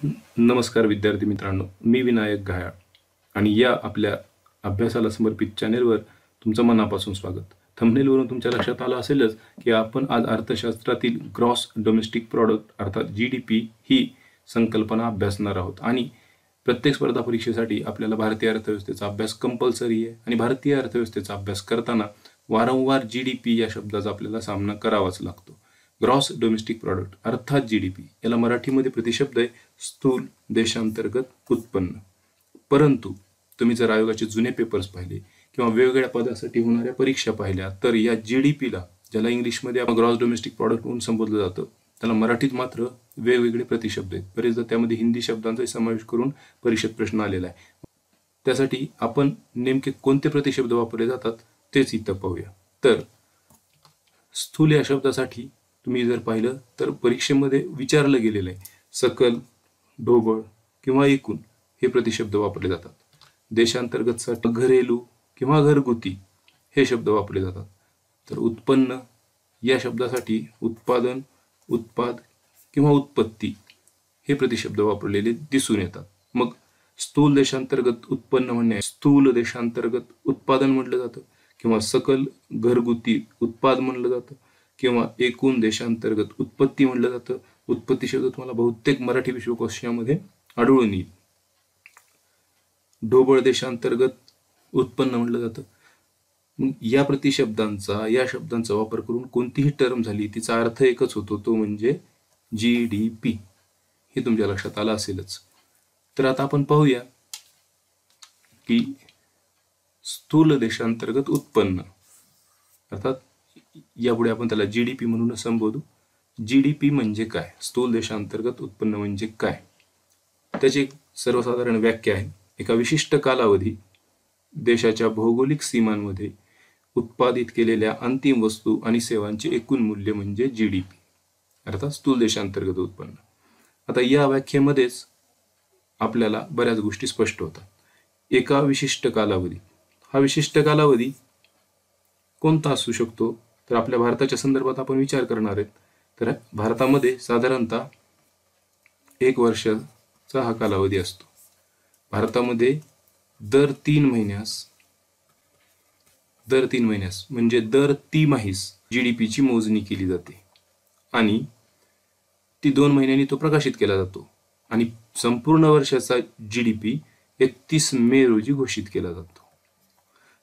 नमस्कार विद्यार्थी मित्रांनो, मी विनायक घायाळ आणि या आपल्या अभ्यासाला समर्पित चॅनेलवर तुमचं मनापासून स्वागत. थंबनेलवरून तुमच्या लक्षात आलं असेलच की आपण आज अर्थशास्त्रातील ग्रॉस डोमेस्टिक प्रॉडक्ट अर्थात GDP ही संकल्पना अभ्यासणार आहोत. आणि प्रत्येक स्पर्धा परीक्षेसाठी आपल्याला भारतीय अर्थव्यवस्थेचा अभ्यास कंपल्सरी आहे आणि भारतीय अर्थव्यवस्थेचा अभ्यास करताना वारंवार GDP या शब्दाचा आपल्याला सामना करावाच लागतो. ग्रॉस डोमेस्टिक प्रॉडक्ट अर्थात GDP याला मराठीमध्ये प्रतिशब्द आहे स्थूल देशांतर्गत उत्पन्न. परंतु तुम्ही जर आयोगाचे जुने पेपर्स पाहिले किंवा वेगवेगळ्या पदासाठी होणाऱ्या परीक्षा पाहिल्या तर या GDPला, ज्याला इंग्लिशमध्ये ग्रॉस डोमेस्टिक प्रॉडक्ट म्हणून संबोधलं जातं, त्याला मराठीत मात्र वेगवेगळे प्रतिशब्द आहेत. बरेचदा त्यामध्ये हिंदी शब्दांचा समावेश करून परीक्षेत प्रश्न आलेला आहे. त्यासाठी आपण नेमके कोणते प्रतिशब्द वापरले जातात तेच इथं पाहूया. तर स्थूल या शब्दासाठी तुम्ही जर पाहिलं तर परीक्षेमध्ये विचारलं गेलेलं आहे सकल, ढोबळ किंवा एकूण हे प्रतिशब्द वापरले जातात. देशांतर्गतसाठी घरेलू किंवा घरगुती हे शब्द वापरले जातात. तर उत्पन्न या शब्दासाठी उत्पादन, उत्पाद किंवा उत्पत्ती हे प्रतिशब्द वापरलेले दिसून येतात. मग स्थूल देशांतर्गत उत्पन्न म्हणणे स्थूल देशांतर्गत उत्पादन म्हटलं जातं किंवा सकल घरगुती उत्पाद म्हणलं जातं किंवा एकूण देशांतर्गत उत्पत्ती म्हणलं जातं. उत्पत्ती शब्द तुम्हाला बहुतेक मराठी विश्वकोशामध्ये आढळून येईल. ढोबळ देशांतर्गत उत्पन्न म्हटलं जातं. मग या या शब्दांचा वापर करून कोणतीही टर्म झाली तिचा अर्थ एकच होतो, तो म्हणजे GDP. हे तुमच्या लक्षात आलं असेलच. तर आता आपण पाहूया की स्थूल देशांतर्गत उत्पन्न अर्थात यापुढे आपण त्याला GDP म्हणून संबोधू. GDP म्हणजे काय, स्थूल देशांतर्गत उत्पन्न म्हणजे काय, त्याची एक सर्वसाधारण व्याख्या आहे. एका विशिष्ट कालावधी देशाच्या भौगोलिक सीमांमध्ये उत्पादित केलेल्या अंतिम वस्तू आणि सेवांचे एकूण मूल्य म्हणजे GDP अर्थात स्थूल देशांतर्गत उत्पन्न. आता या व्याख्येमध्येच आपल्याला बऱ्याच गोष्टी स्पष्ट होतात. एका विशिष्ट कालावधी, हा विशिष्ट कालावधी कोणता असू शकतो तर आपल्या भारताच्या संदर्भात आपण विचार करणार आहेत. तर भारतामध्ये साधारणतः 1 वर्षाचा हा कालावधी असतो. भारतामध्ये दर तीन महिन्यास म्हणजे दर तिमाहीस GDP ची मोजणी केली जाते आणि ती 2 महिन्यांनी तो प्रकाशित केला जातो आणि संपूर्ण वर्षाचा GDP 31 मे रोजी घोषित केला जातो.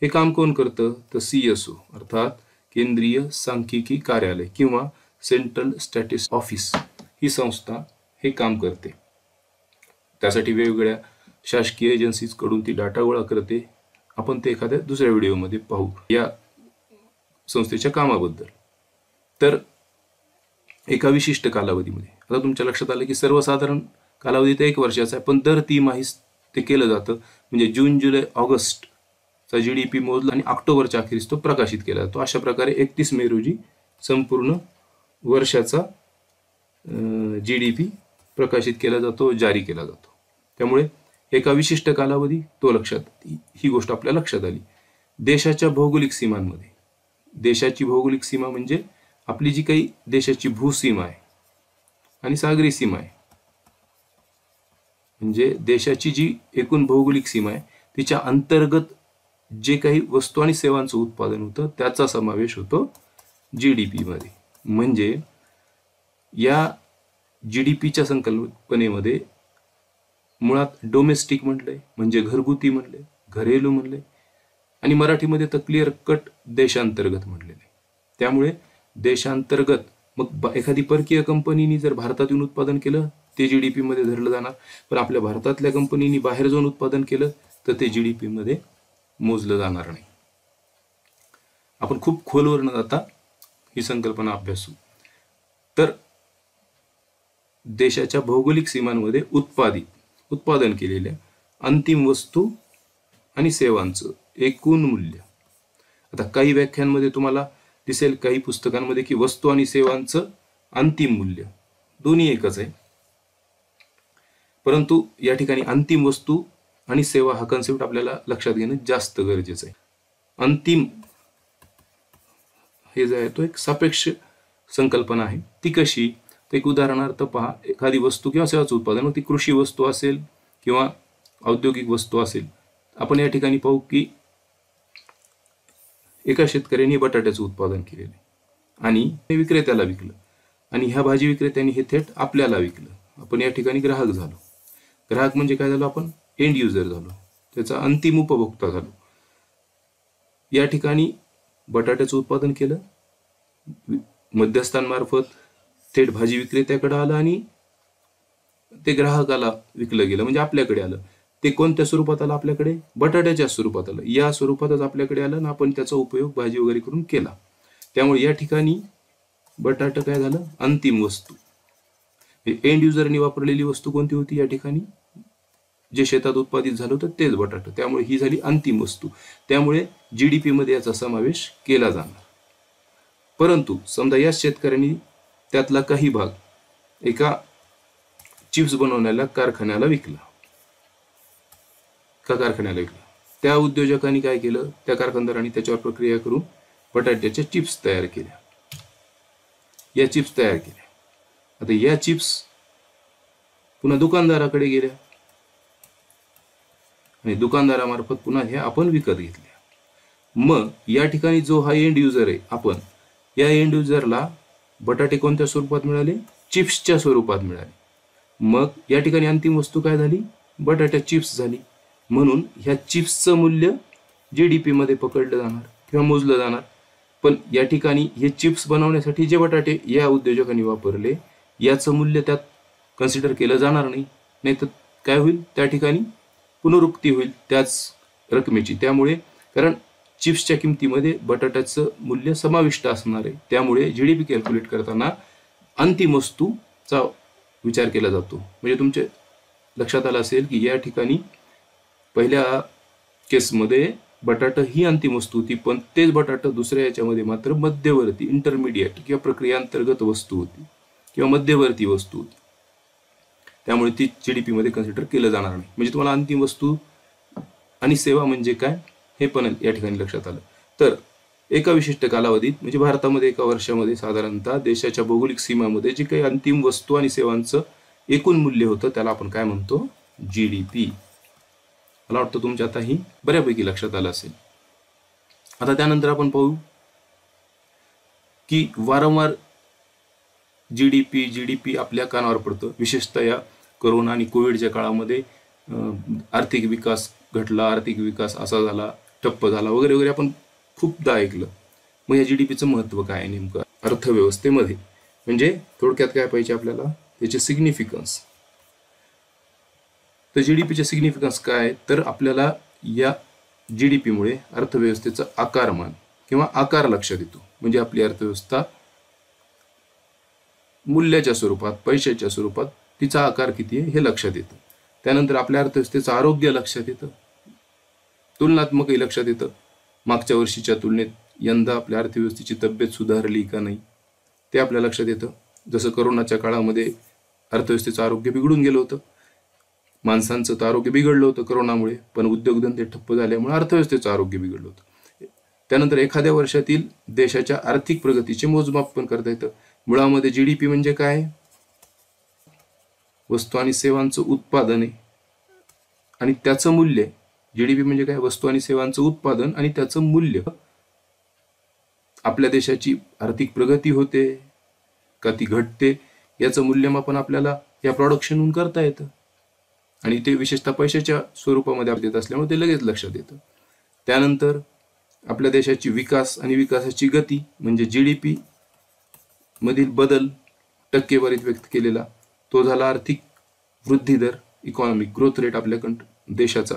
हे काम कोण करतं तर CSO अर्थात केंद्रीय सांख्यिकी कार्यालय किंवा सेंट्रल स्टॅटिस्टिक्स ऑफिस ही संस्था हे काम करते. त्यासाठी वेगवेगळ्या शासकीय एजन्सीज कडून ती डाटा गोळा करते. आपण ते एखाद्या दुसऱ्या व्हिडिओमध्ये पाहू या संस्थेच्या कामाबद्दल. तर एका विशिष्ट कालावधीमध्ये, आता तुमच्या लक्षात आलं की सर्वसाधारण कालावधी तर 1 वर्षाचा आहे, पण दर तिमाहीस ते केलं जातं. म्हणजे जून, जुलै, ऑगस्ट चा GDP मोजला आणि ऑक्टोबरच्या अखेरीस तो प्रकाशित केला जातो. अशा प्रकारे 31 मे रोजी संपूर्ण वर्षाचा GDP प्रकाशित केला जातो, जारी केला जातो. त्यामुळे एका विशिष्ट कालावधी तो ही गोष्ट आपल्या लक्षात आली. देशाच्या भौगोलिक सीमांमध्ये, देशाची भौगोलिक सीमा म्हणजे आपली जी काही देशाची भूसीमा आहे आणि सागरी सीमा आहे, म्हणजे देशाची जी एकूण भौगोलिक सीमा आहे तिच्या अंतर्गत जे काही वस्तू आणि सेवांचं उत्पादन होतं त्याचा समावेश होतो GDP मध्ये. म्हणजे या GDPच्या संकल्पनेमध्ये मुळात डोमेस्टिक म्हणलंय, म्हणजे घरगुती म्हणलंय, घरेलू म्हणलंय आणि मराठीमध्ये तर क्लिअर कट देशांतर्गत म्हणलेलं आहे. त्यामुळे देशांतर्गत मग एखादी परकीय कंपनीने जर भारतात येऊन उत्पादन केलं ते GDP मध्ये धरलं जाणार, पण आपल्या भारतातल्या कंपनीने बाहेर जाऊन उत्पादन केलं तर ते GDP मध्ये मोजलं जाणार नाही. आपण खूप खोलवर न जाता ही संकल्पना अभ्यासू. तर देशाच्या भौगोलिक सीमांमध्ये उत्पादन केलेल्या अंतिम वस्तू आणि सेवांचं एकूण मूल्य. आता काही व्याख्यांमध्ये तुम्हाला दिसेल, काही पुस्तकांमध्ये की वस्तू आणि सेवांचं अंतिम मूल्य दोन्ही एकच आहे, परंतु या ठिकाणी अंतिम वस्तू आणि सेवा हा कन्सेप्ट आपल्याला लक्षात घेणं जास्त गरजेचं आहे. अंतिम हे जे आहे तो एक सापेक्ष संकल्पना आहे. ती कशी तर एक उदाहरणार्थ पहा, एखादी वस्तू किंवा सेवाचं उत्पादन, मग ती कृषी वस्तू असेल किंवा औद्योगिक वस्तू असेल. आपण या ठिकाणी पाहू की एका शेतकऱ्यांनी बटाट्याचं उत्पादन केलेलं आणि हे विक्रेत्याला विकलं आणि ह्या भाजी विक्रेत्यांनी हे थेट आपल्याला विकलं. आपण या ठिकाणी ग्राहक झालो. ग्राहक म्हणजे काय झालो, आपण एंड युजर झालो, त्याचा अंतिम उपभोक्ता झालो. या ठिकाणी बटाट्याचं उत्पादन केलं, मध्यस्थांमार्फत थेट भाजी विक्रेत्याकडे आलं आणि ते ग्राहकाला विकलं गेलं, म्हणजे आपल्याकडे आलं. ते कोणत्या स्वरूपात आलं आपल्याकडे, बटाट्याच्या स्वरूपात आलं. या स्वरूपातच आपल्याकडे आलं आणि आपण त्याचा उपयोग भाजी वगैरे करून केला. त्यामुळे या ठिकाणी बटाटा काय झालं, अंतिम वस्तू. एंड युजरनी वापरलेली वस्तू कोणती होती, या ठिकाणी जे शेतात उत्पादित झालं होतं तेच बटाटा. त्यामुळे ही झाली अंतिम वस्तू. त्यामुळे GDP मध्ये याचा समावेश केला जाणार. परंतु समजा या शेतकऱ्यांनी त्यातला काही भाग एका चिप्स बनवण्याला कारखान्याला विकला. त्या उद्योजकांनी काय केलं, त्या कारखानदारांनी त्याच्यावर प्रक्रिया करून बटाट्याच्या चिप्स तयार केल्या. आता या चिप्स पुन्हा दुकानदाराकडे गेल्या आणि दुकानदारामार्फत पुन्हा हे आपण विकत घेतल्या. मग या ठिकाणी जो हा एंड युजर आहे, आपण या एंड युजरला बटाटे कोणत्या स्वरूपात मिळाले, चिप्सच्या स्वरूपात मिळाले. मग या ठिकाणी अंतिम वस्तू काय झाली, बटाटा चिप्स झाली. म्हणून ह्या चिप्सचं मूल्य GDP मध्ये पकडलं जाणार किंवा मोजलं जाणार. पण या ठिकाणी हे चिप्स बनवण्यासाठी जे बटाटे या उद्योजकांनी वापरले, याचं मूल्य त्यात कन्सिडर केलं जाणार नाही. नाहीतर काय होईल, त्या ठिकाणी पुनरुक्ती होईल त्याच रकमेची. त्यामुळे कारण चिप्सच्या किमतीमध्ये बटाट्याचं मूल्य समाविष्ट असणार आहे. त्यामुळे GDP कॅल्क्युलेट करताना अंतिम वस्तूचा विचार केला जातो. म्हणजे तुमच्या लक्षात आलं असेल की या ठिकाणी पहिल्या केसमध्ये बटाटा ही अंतिम वस्तू होती, पण तेच बटाटा दुसऱ्या याच्यामध्ये मात्र मध्यवर्ती इंटरमिडिएट किंवा प्रक्रियांतर्गत वस्तू होती किंवा मध्यवर्ती वस्तू होती. त्यामुळे ती GDP मध्ये कन्सिडर केलं जाणार नाही. म्हणजे तुम्हाला अंतिम वस्तू आणि सेवा म्हणजे काय हे पण या ठिकाणी लक्षात आलं. तर एका विशिष्ट कालावधीत म्हणजे भारतामध्ये एका वर्षामध्ये साधारणतः देशाच्या भौगोलिक सीमामध्ये जे काही अंतिम वस्तू आणि सेवांचं एकूण मूल्य होतं त्याला आपण काय म्हणतो, GDP. मला वाटतं तुमच्या आता ही बऱ्यापैकी लक्षात आलं असेल. आता त्यानंतर आपण पाहू की वारंवार GDP आपल्या कानावर पडतं. विशेषतः या कोरोना आणि कोविडच्या काळामध्ये आर्थिक विकास घटला, आर्थिक विकास असा झाला, ठप्प झाला वगैरे वगैरे आपण खूपदा ऐकलं. मग या GDPचं महत्त्व काय आहे नेमकं अर्थव्यवस्थेमध्ये, म्हणजे थोडक्यात काय पाहिजे आपल्याला, त्याचे सिग्निफिकन्स. तर GDPचे सिग्निफिकन्स काय, तर आपल्याला या GDP मुळे अर्थव्यवस्थेचं आकारमान किंवा आकार लक्षात येतो. म्हणजे आपली अर्थव्यवस्था मूल्याच्या स्वरूपात, पैशाच्या स्वरूपात तिचा आकार किती आहे हे लक्षात येतं. त्यानंतर आपल्या अर्थव्यवस्थेचं आरोग्य लक्षात येतं, तुलनात्मकही लक्षात येतं. मागच्या वर्षीच्या तुलनेत यंदा आपल्या अर्थव्यवस्थेची तब्येत सुधारली का नाही ते आपल्या लक्षात येतं. जसं कोरोनाच्या काळामध्ये अर्थव्यवस्थेचं आरोग्य बिघडून गेलं होतं, माणसांचं तर आरोग्य बिघडलं होतं कोरोनामुळे, पण उद्योगधंदे ठप्प झाल्यामुळे अर्थव्यवस्थेचं आरोग्य बिघडलं होतं. त्यानंतर एखाद्या वर्षातील देशाच्या आर्थिक प्रगतीचे मोजमाप पण करता येतं. मुळामध्ये GDP म्हणजे काय, वस्तू आणि सेवांचं उत्पादन आहे आणि त्याचं मूल्य. GDP म्हणजे काय, वस्तू आणि सेवांचं उत्पादन आणि त्याचं मूल्य. आपल्या देशाची आर्थिक प्रगती होते का ती घटते याचं मूल्यमापन आपल्याला या प्रोडक्शनहून करता येतं आणि ते विशेषतः पैशाच्या स्वरूपामध्ये देत असल्यामुळे ते लगेच लक्षात येतं. त्यानंतर आपल्या देशाची विकास आणि विकासाची गती म्हणजे GDP मधील बदल टक्केवारीत व्यक्त केलेला तो झाला आर्थिक वृद्धी दर, इकॉनॉमिक ग्रोथ रेट आपल्या देशाचा.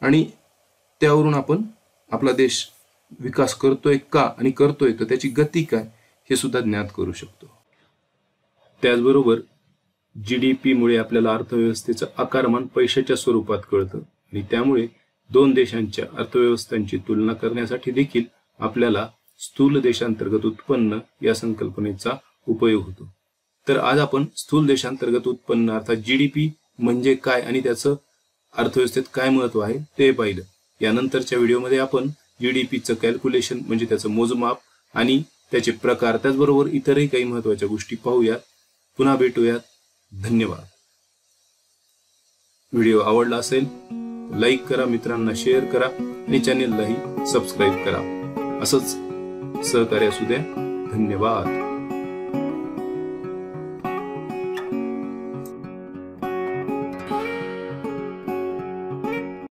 आणि त्यावरून आपण आपला देश विकास करतोय का आणि करतोय तर त्याची गती काय हे सुद्धा ज्ञात करू शकतो. त्याचबरोबर GDP मुळे आपल्याला अर्थव्यवस्थेचं आकारमान पैशाच्या स्वरूपात कळतं आणि त्यामुळे दोन देशांच्या अर्थव्यवस्थांची तुलना करण्यासाठी देखील आपल्याला स्थूल देशांतर्गत उत्पन्न या संकल्पनेचा उपयोग होतो. तर आज आपण स्थूल देशांतर्गत उत्पन्न अर्थात GDP म्हणजे काय आणि त्याचं अर्थव्यवस्थेत काय महत्व आहे ते पाहिलं. यानंतरच्या व्हिडिओमध्ये आपण GDPचं कॅल्क्युलेशन म्हणजे त्याचं मोजमाप आणि त्याचे प्रकार त्याचबरोबर इतरही काही महत्त्वाच्या गोष्टी पाहूया. पुन्हा भेटूयात. धन्यवाद. व्हिडिओ आवडला असेल लाईक करा, मित्रांना शेअर करा आणि चॅनेललाही सबस्क्राईब करा. असंच सहकार्य असू द्या. धन्यवाद.